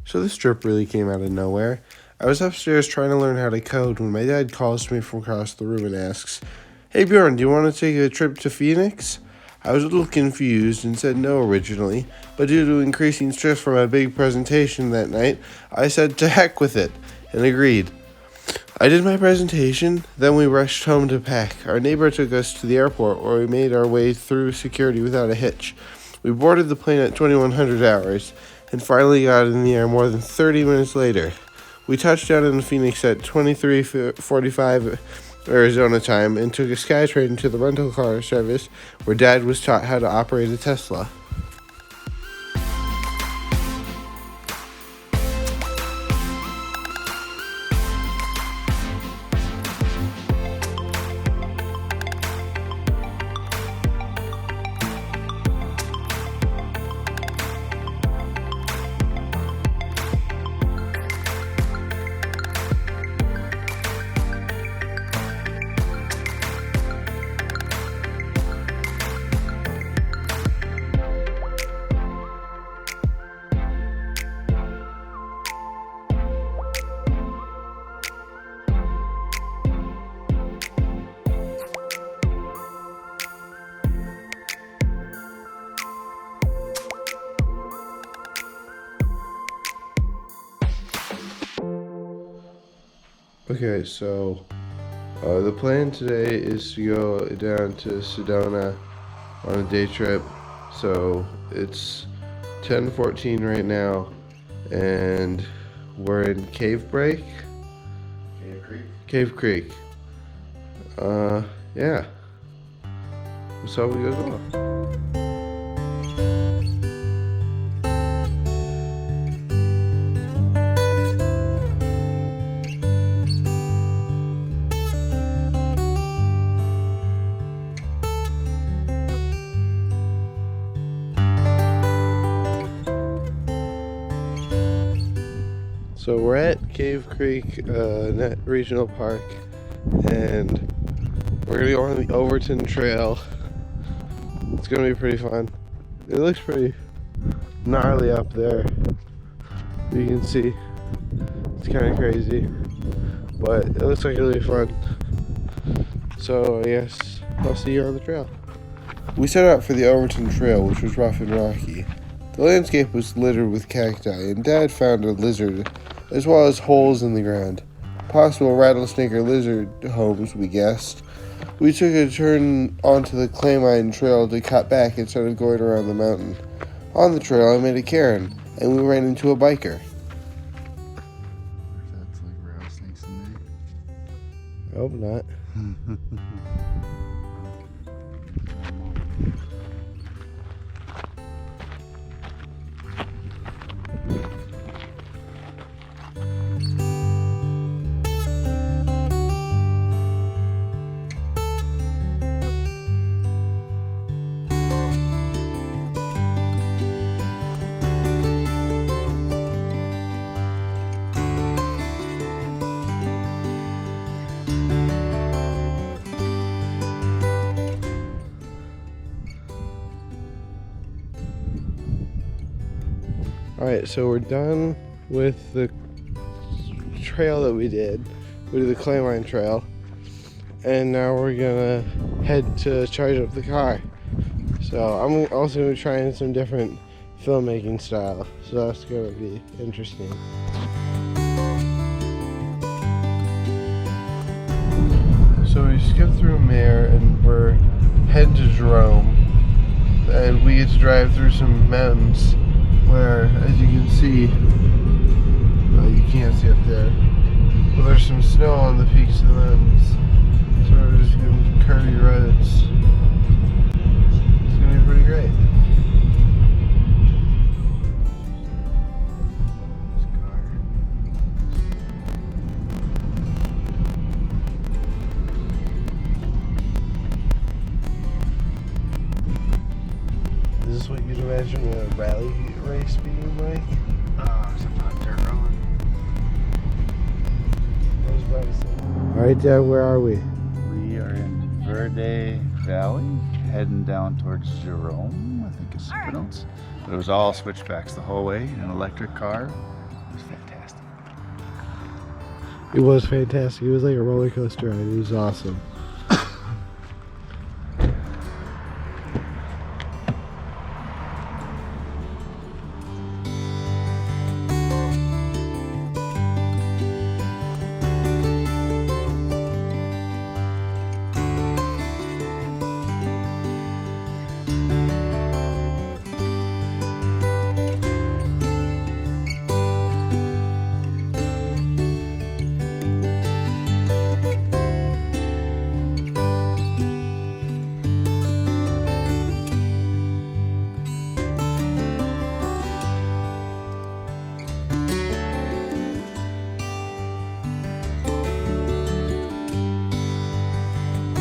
So this trip really came out of nowhere. I was upstairs trying to learn how to code when my dad calls me from across the room and asks, "Hey Bjorn, do you want to take a trip to Phoenix?" I was a little confused and said no originally, but due to increasing stress from my big presentation that night, I said to heck with it and agreed. I did my presentation, then we rushed home to pack. Our neighbor took us to the airport where we made our way through security without a hitch. We boarded the plane at 2100 hours and finally got in the air more than 30 minutes later. We touched down in Phoenix at 23:45 Arizona time and took a SkyTrain to the rental car service where Dad was taught how to operate a Tesla. Okay, so the plan today is to go down to Sedona on a day trip. So it's 10:14 right now, and we're in Cave Creek. Yeah. So we go well. So we're at Cave Creek Regional Park, and we're gonna go on the Overton Trail. It's gonna be pretty fun. It looks pretty gnarly up there. You can see it's kind of crazy, but it looks like it'll be fun. So I guess I'll see you on the trail. We set out for the Overton Trail, which was rough and rocky. The landscape was littered with cacti, and Dad found a lizard, as well as holes in the ground. Possible rattlesnake or lizard homes, we guessed. We took a turn onto the Claymine Trail to cut back instead of going around the mountain. On the trail, I made a cairn, and we ran into a biker. That's like rattlesnakes in I hope not. there. Alright, so we're done with the trail that we did. We did the Claymine Trail. And now we're gonna head to charge up the car. So I'm also trying some different filmmaking style. So that's gonna be interesting. So we skipped through Mare and we're heading to Jerome. And we get to drive through some mountains where, as you can see, you can't see up there, but there's some snow on the peaks of the mountains. So we're just doing curvy roads. It's gonna be pretty great. Is this what you'd imagine a rally race being like? Sometimes dirt road. Alright, Dad, where are we? We are in Verde Valley, heading down towards Jerome, I think it's pronounced. But it was all switchbacks the whole way, an electric car. was fantastic. It was fantastic. It was like a roller coaster ride. It was awesome.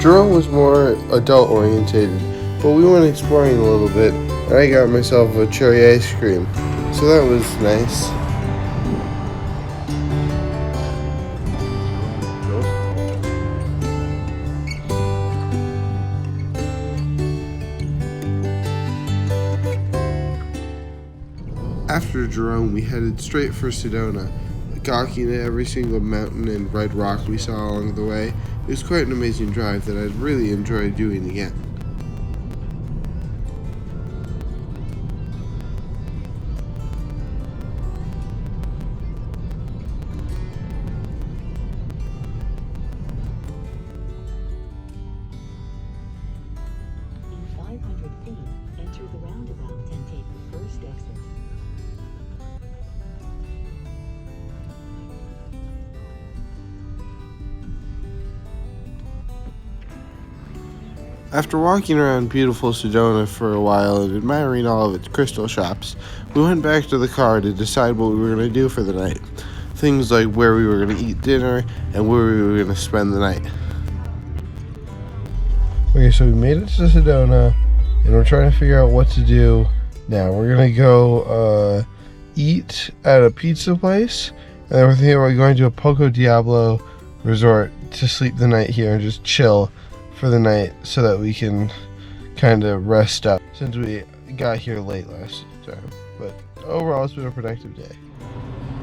Jerome was more adult orientated, but we went exploring a little bit, and I got myself a cherry ice cream, so that was nice. After Jerome, we headed straight for Sedona, gawking at every single mountain and red rock we saw along the way. It was quite an amazing drive that I'd really enjoy doing again. In 500 feet, enter the roundabout and take the first exit. After walking around beautiful Sedona for a while and admiring all of its crystal shops, we went back to the car to decide what we were going to do for the night. Things like where we were going to eat dinner and where we were going to spend the night. Okay, so we made it to Sedona and we're trying to figure out what to do now. We're going to go eat at a pizza place, and then we're thinking about going to a Poco Diablo resort to sleep the night here and just chill for the night so that we can kind of rest up since we got here late last time. But overall, it's been a productive day.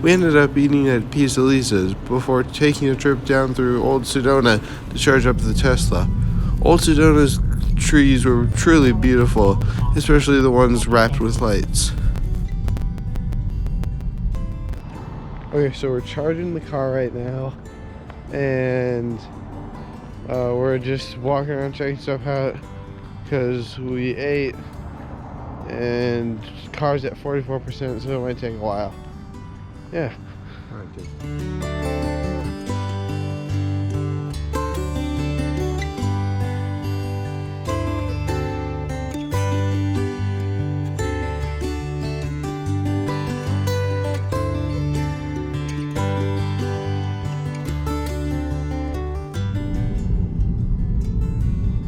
We ended up eating at Pizza Lisa's before taking a trip down through Old Sedona to charge up the Tesla. Old Sedona's trees were truly beautiful, especially the ones wrapped with lights. Okay, so we're charging the car right now, and we're just walking around checking stuff out because we ate and car's at 44%, so it might take a while. Yeah. Alright, good.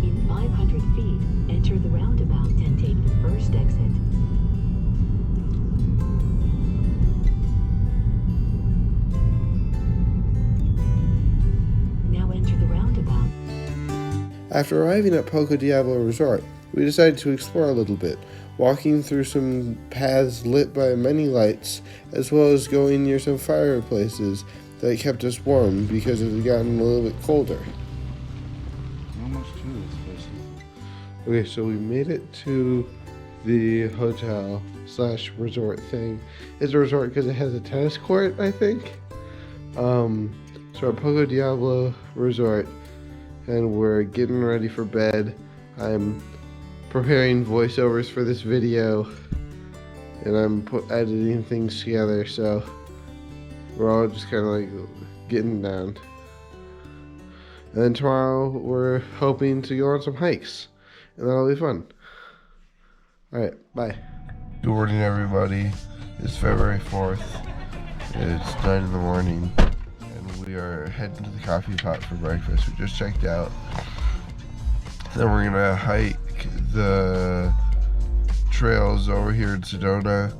In 500 feet, enter the roundabout and take the first exit. Now enter the roundabout. After arriving at Poco Diablo Resort, we decided to explore a little bit, walking through some paths lit by many lights, as well as going near some fireplaces that kept us warm because it had gotten a little bit colder. Not much to this place. Okay, so we made it to the hotel / resort thing. It's a resort because it has a tennis court, I think. So our Poco Diablo Resort, and we're getting ready for bed. I'm preparing voiceovers for this video, and I'm editing things together, so we're all just kind of like getting down. And then tomorrow we're hoping to go on some hikes, and that'll be fun. Alright, bye. Good morning, everybody. It's February 4th. It's 9 in the morning, and we are heading to the coffee pot for breakfast. We just checked out. Then we're gonna hike the trails over here in Sedona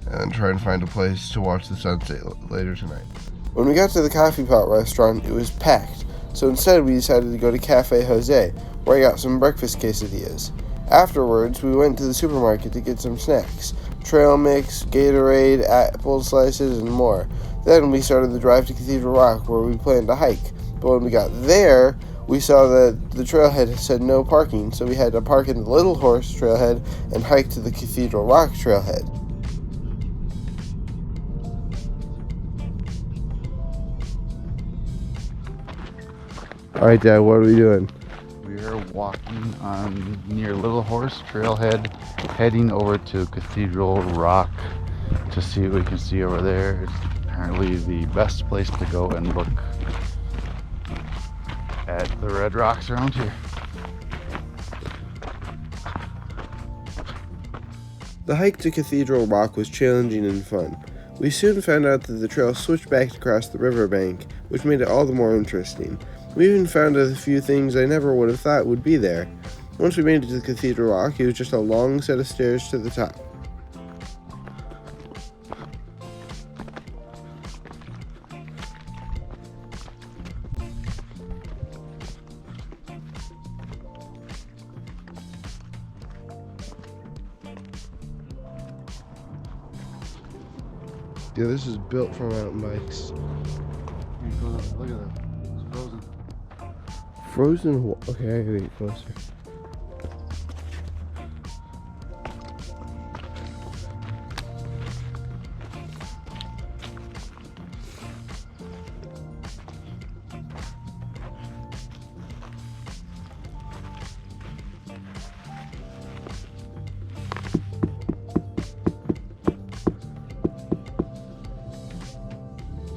and try and find a place to watch the sunset later tonight. When we got to the coffee pot restaurant, it was packed, so instead we decided to go to Cafe Jose, where I got some breakfast quesadillas. Afterwards, we went to the supermarket to get some snacks, trail mix, Gatorade, apple slices, and more. Then we started the drive to Cathedral Rock, where we planned to hike. But when we got there, we saw that the trailhead said no parking, so we had to park in the Little Horse trailhead and hike to the Cathedral Rock trailhead. Alright, Dad, what are we doing? We are walking on near Little Horse Trailhead, heading over to Cathedral Rock to see what we can see over there. It's apparently the best place to go and look at the red rocks around here. The hike to Cathedral Rock was challenging and fun. We soon found out that the trail switched back across the riverbank, which made it all the more interesting. We even found a few things I never would have thought would be there. Once we made it to Cathedral Rock, it was just a long set of stairs to the top. Yeah, this is built for mountain bikes. Look at that. It's frozen. Frozen? Okay, I gotta get closer.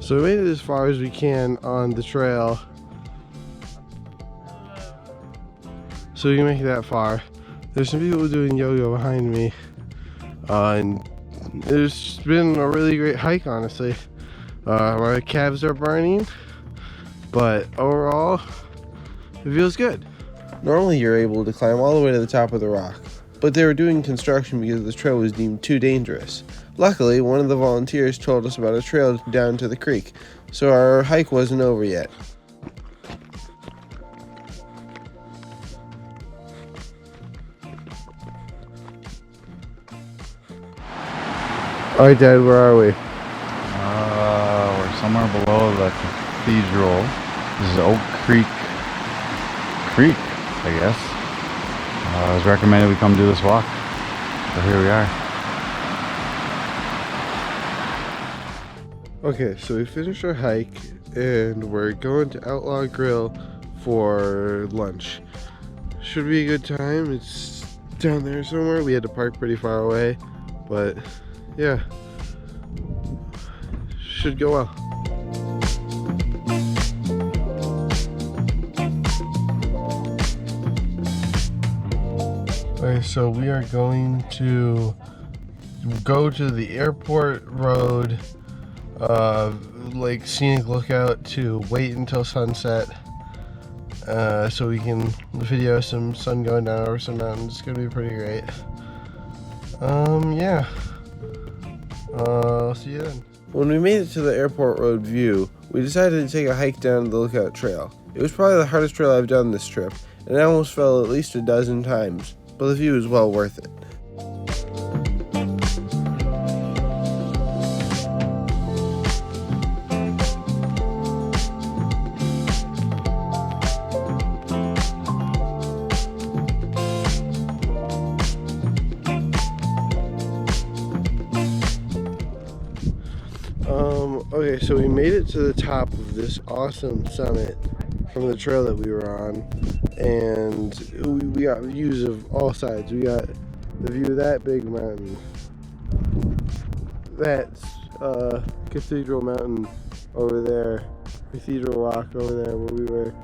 So we made it as far as we can on the trail. So we can make it that far. There's some people doing yoga behind me. And it's been a really great hike, honestly. My calves are burning, but overall, it feels good. Normally you're able to climb all the way to the top of the rock, but they were doing construction because the trail was deemed too dangerous. Luckily, one of the volunteers told us about a trail down to the creek, so our hike wasn't over yet. Alright, Dad, where are we? We're somewhere below the cathedral. This is Oak Creek, I guess. It was recommended we come do this walk, so here we are. Okay, so we finished our hike and we're going to Outlaw Grill for lunch. Should be a good time. It's down there somewhere. We had to park pretty far away, but yeah, should go well. Okay, so we are going to go to the airport road, like scenic lookout, to wait until sunset, so we can video some sun going down over some mountains. It's gonna be pretty great. Yeah. I'll see you then. When we made it to the airport road view, we decided to take a hike down the lookout trail. It was probably the hardest trail I've done this trip, and I almost fell at least a dozen times, but the view was well worth it. Okay, so we made it to the top of this awesome summit from the trail that we were on, and we got views of all sides. We got the view of that big mountain. That's Cathedral Mountain over there, Cathedral Rock over there where we were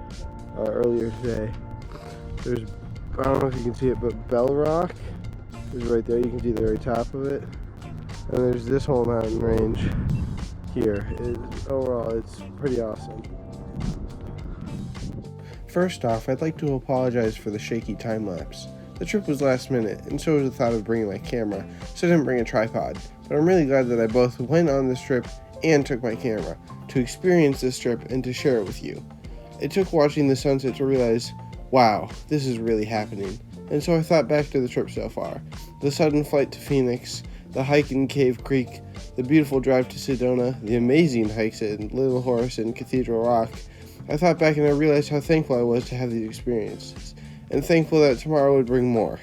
earlier today. There's, I don't know if you can see it, but Bell Rock is right there. You can see the very top of it. And there's this whole mountain range here. Overall, it's pretty awesome. First off, I'd like to apologize for the shaky time lapse. The trip was last minute, and so was the thought of bringing my camera, so I didn't bring a tripod. But I'm really glad that I both went on this trip and took my camera, to experience this trip and to share it with you. It took watching the sunset to realize, wow, this is really happening. And so I thought back to the trip so far. The sudden flight to Phoenix, the hike in Cave Creek, the beautiful drive to Sedona, the amazing hikes at Little Horse and Cathedral Rock, I thought back and I realized how thankful I was to have these experiences, and thankful that tomorrow would bring more.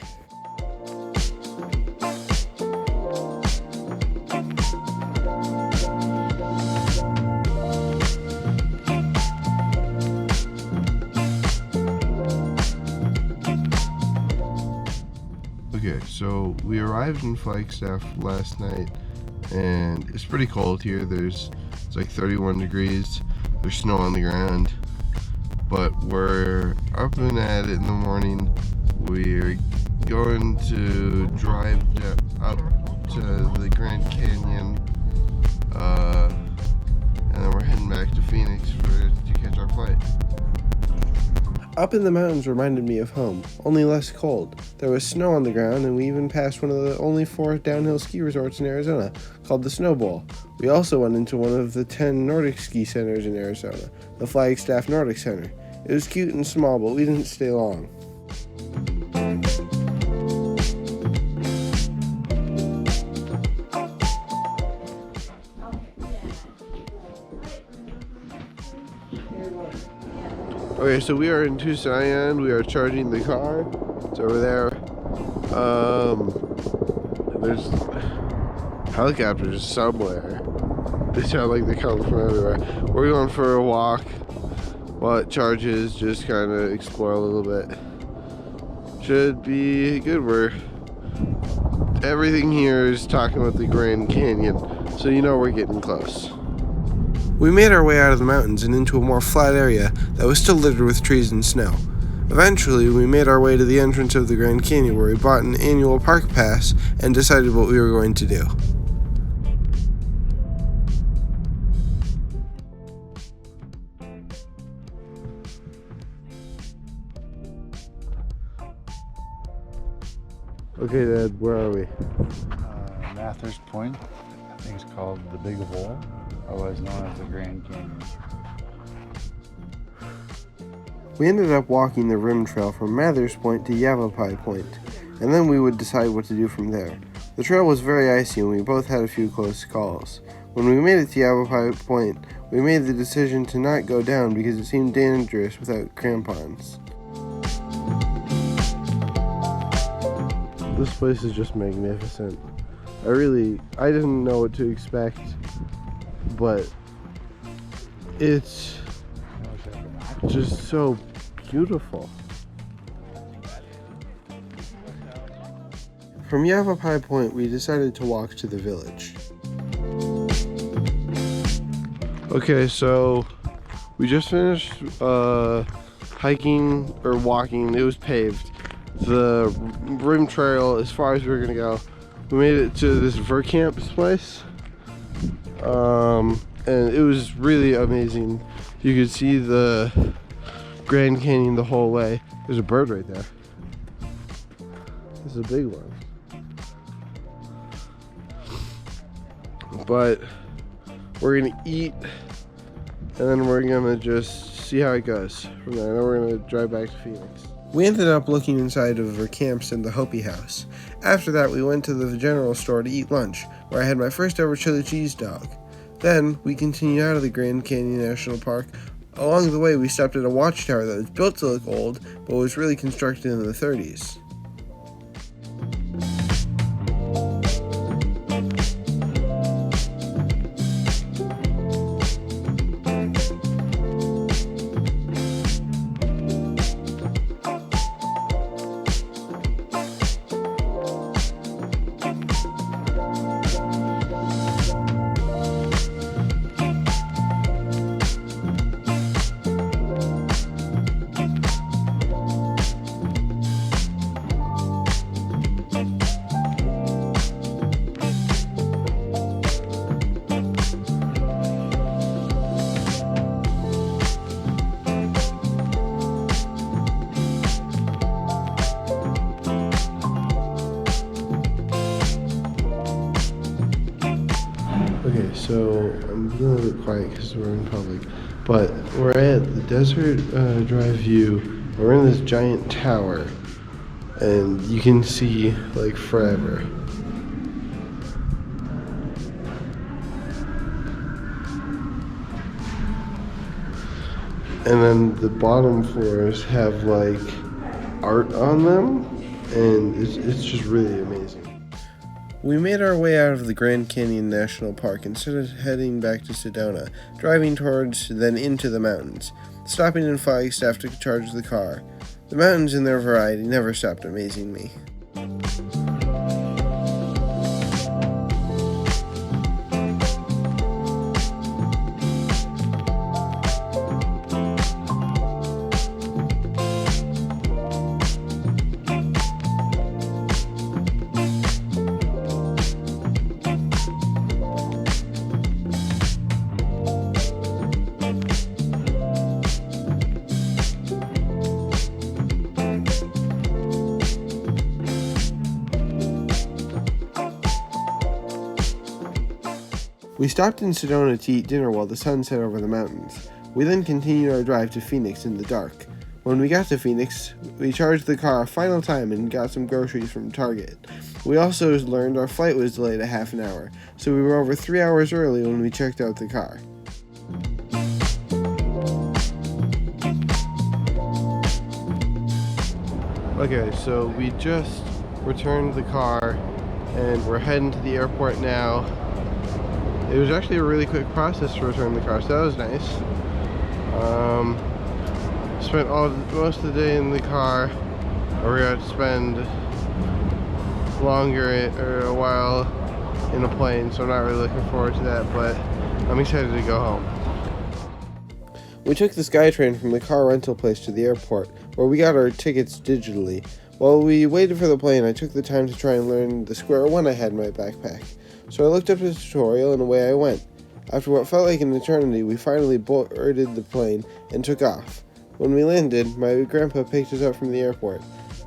Okay, so we arrived in Flagstaff last night, and it's pretty cold here. It's like 31 degrees. There's snow on the ground, but we're up and at it in the morning. We're going to drive up to the Grand Canyon, and then we're heading back to Phoenix to catch our flight. Up in the mountains reminded me of home, only less cold. There was snow on the ground, and we even passed one of the only 4 downhill ski resorts in Arizona, called the Snow Bowl. We also went into one of the 10 Nordic ski centers in Arizona, the Flagstaff Nordic Center. It was cute and small, but we didn't stay long. Okay, so we are in Tucson. We are charging the car. It's over there. There's helicopters somewhere. They sound like they come from everywhere. We're going for a walk while it charges, just kind of explore a little bit. Should be good. Everything here is talking about the Grand Canyon, so you know we're getting close. We made our way out of the mountains and into a more flat area that was still littered with trees and snow. Eventually, we made our way to the entrance of the Grand Canyon, where we bought an annual park pass and decided what we were going to do. Okay, Dad, where are we? Mather's Point. I think it's called the Big Hole, otherwise known as the Grand Canyon. We ended up walking the rim trail from Mather's Point to Yavapai Point, and then we would decide what to do from there. The trail was very icy and we both had a few close calls. When we made it to Yavapai Point, we made the decision to not go down because it seemed dangerous without crampons. This place is just magnificent. I didn't know what to expect, but it's just so beautiful. From Yavapai Point, we decided to walk to the village. Okay, so we just finished hiking or walking. It was paved. The rim trail, as far as we were gonna go. We made it to this Verkamp's place, and it was really amazing. You could see the Grand Canyon the whole way. There's a bird right there. This is a big one. But we're gonna eat, and then we're gonna just see how it goes from there. And then we're gonna drive back to Phoenix. We ended up looking inside of Verkamp's and the Hopi house. After that, we went to the general store to eat lunch, where I had my first ever chili cheese dog. Then, we continued out of the Grand Canyon National Park. Along the way, we stopped at a watchtower that was built to look old, but was really constructed in the 30s. Okay, so I'm being a little bit quiet because we're in public, but we're at the Desert Drive View. We're in this giant tower, and you can see like forever. And then the bottom floors have like art on them, and it's just really amazing. We made our way out of the Grand Canyon National Park instead of heading back to Sedona, driving towards, then into the mountains, stopping in Flagstaff to charge the car. The mountains in their variety never stopped amazing me. We stopped in Sedona to eat dinner while the sun set over the mountains. We then continued our drive to Phoenix in the dark. When we got to Phoenix, we charged the car a final time and got some groceries from Target. We also learned our flight was delayed a half an hour, so we were over 3 hours early when we checked out the car. Okay, so we just returned the car and we're heading to the airport now. It was actually a really quick process to return the car, so that was nice. Spent most of the day in the car. We're going to spend a while in a plane, so I'm not really looking forward to that, but I'm excited to go home. We took the SkyTrain from the car rental place to the airport, where we got our tickets digitally. While we waited for the plane, I took the time to try and learn the square one I had in my backpack. So I looked up the tutorial and away I went. After what felt like an eternity, we finally boarded the plane and took off. When we landed, my grandpa picked us up from the airport.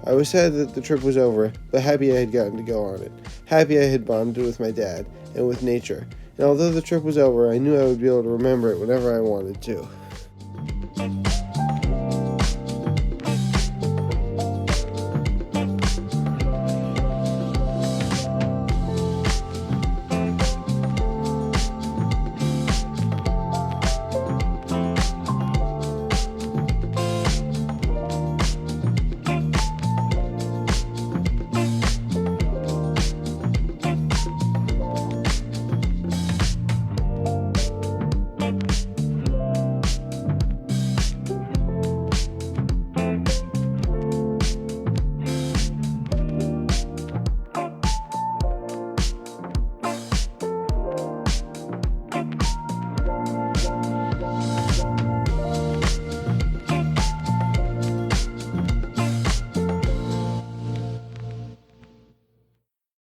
I was sad that the trip was over, but happy I had gotten to go on it. Happy I had bonded with my dad and with nature. And although the trip was over, I knew I would be able to remember it whenever I wanted to.